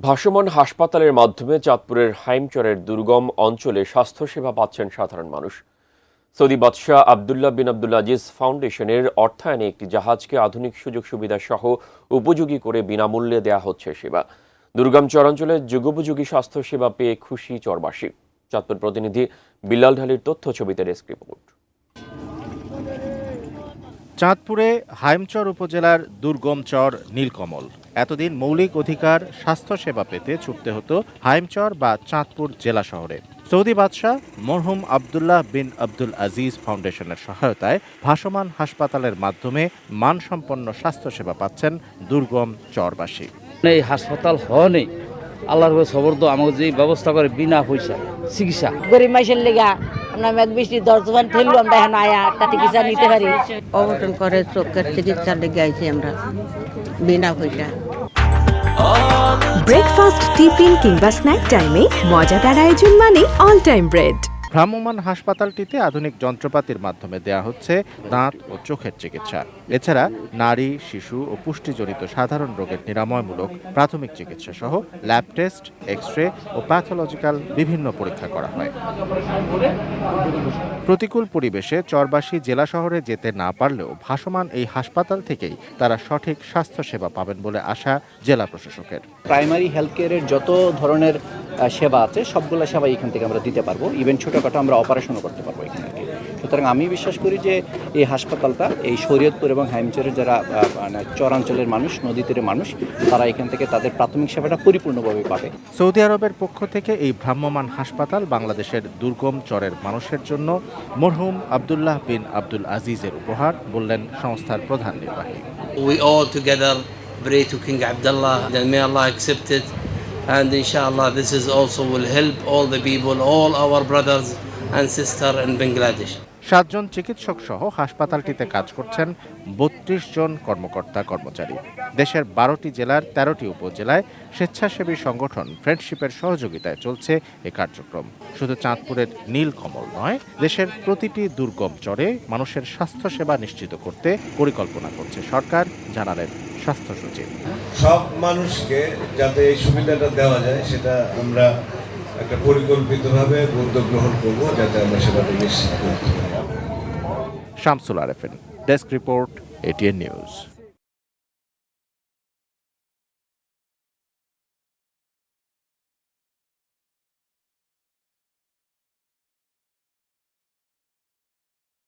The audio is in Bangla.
ভাসমান হাসপাতালের মাধ্যমে চাঁদপুরের হাইমচরের দুর্গম অঞ্চলে স্বাস্থ্যসেবা পাচ্ছেন সাধারণ মানুষ। সৌদি বাদশাহ আবদুল্লাহ বিন আব্দুল আজিজ ফাউন্ডেশনের অর্থায়নে একটি জাহাজকে আধুনিক সুযোগ সুবিধা সহ উপযোগী করে বিনামূল্যে দেয়া হচ্ছে সেবা। দুর্গম চরাঞ্চলে যুগোপযোগী স্বাস্থ্যসেবা পেয়ে খুশি চরবাসী। চাঁদপুর প্রতিনিধি বিল্লাল ঢালির তথ্য ছবিতে ডেস্ক রিপোর্ট। চাঁদপুরে হাইমচর উপজেলার দুর্গম চর নীলকমল। এতদিন মৌলিক অধিকার স্বাস্থ্যসেবা পেতে ছুটতে হতো হাইমচর বা চাঁদপুর জেলা শহরে। সৌদি বাদশাহ মরহুম আবদুল্লাহ বিন আব্দুল আজিজ ফাউন্ডেশনের সহায়তায় ভাসমান হাসপাতালের মাধ্যমে মানসম্পন্ন স্বাস্থ্যসেবা পাচ্ছেন দুর্গম চরবাসী। এই হাসপাতাল হওয়া নেই, আল্লাহর সবর্দ আমাকে যে ব্যবস্থা করে বিনা পয়সা চিকিৎসা। গরিব মাইসের লেগা আমরা মেঘ বৃষ্টি 10 দোকান ঠেললো, আমরা এখন আয়া একটা চিকিৎসা নিতে পারি। অবটন করে চোখের চিকিৎসার লেগে আইছি আমরা বিনা পয়সা। ব্রেকফাস্ট, টিফিন কিংবা স্ন্যাক টাইমে মজাদার আয়োজন মানে অল টাইম ব্রেড। ভ্রাম্যমাণ হাসপাতালটিতে আধুনিক যন্ত্রপাতির মাধ্যমে দেয়া হচ্ছে দাঁত ও চোখের চিকিৎসা। এছাড়া নারী, শিশু ও পুষ্টিজনিত সাধারণ রোগের নিরাময়মূলক প্রাথমিক চিকিৎসা সহ ল্যাব টেস্ট, এক্স-রে ও প্যাথোলজিক্যাল বিভিন্ন পরীক্ষা করা হয়। প্রতিকূল পরিবেশে চরবাসী জেলা শহরে যেতে না পারলেও ভাসমান এই হাসপাতাল থেকেই তারা সঠিক স্বাস্থ্যসেবা পাবেন বলে আশা জেলা প্রশাসকের। প্রাইমারি হেলথ কেয়ারের যত ধরনের সেবা আছে সবগুলো সেবা এখান থেকে আমরা দিতে পারবো। ইভেন ছোটোখাটো আমরা অপারেশনও করতে পারবো এখান থেকে। সুতরাং আমি বিশ্বাস করি যে এই হাসপাতালটা এই শরীয়তপুর এবং হাইমচরের যারা চরাঞ্চলের মানুষ, নদী তীরের মানুষ, তারা এখান থেকে তাদের প্রাথমিক সেবাটা পরিপূর্ণভাবে পাবে। সৌদি আরবের পক্ষ থেকে এই ভ্রাম্যমাণ হাসপাতাল বাংলাদেশের দুর্গম চরের মানুষের জন্য মরহুম আবদুল্লাহ বিন আব্দুল আজিজের উপহার, বললেন সংস্থার প্রধান নির্বাহী। We all together pray to King Abdullah that may Allah accept it, and inshallah this is also will help all the people, all our brothers and sisters in Bangladesh. 7 জন চিকিৎসক সহ হাসপাতালটিতে কাজ করছেন 32 জন কর্মকর্তা কর্মচারী। দেশের 12টি জেলার 13টি উপজেলায় স্বেচ্ছাসেবী সংগঠন ফ্রেন্ডশিপের সহযোগিতায় চলছে এ কার্যক্রম। শুধু চাঁদপুরের নীলকমল নয়, দেশের প্রতিটি দুর্গম চরে মানুষের স্বাস্থ্যসেবা নিশ্চিত করতে পরিকল্পনা করছে সরকার, জানালেন স্বাস্থ্য সচিব। সব মানুষকে যাতে এই সুবিধাটা দেওয়া যায় সেটা আমরা একটা পরিকল্পিতভাবে উদ্যোগ গ্রহণ করব, যাতে আমরা সেটাকে নিশ্চিত করতে পারি। Shamsul Arefin, desk report, ATN news.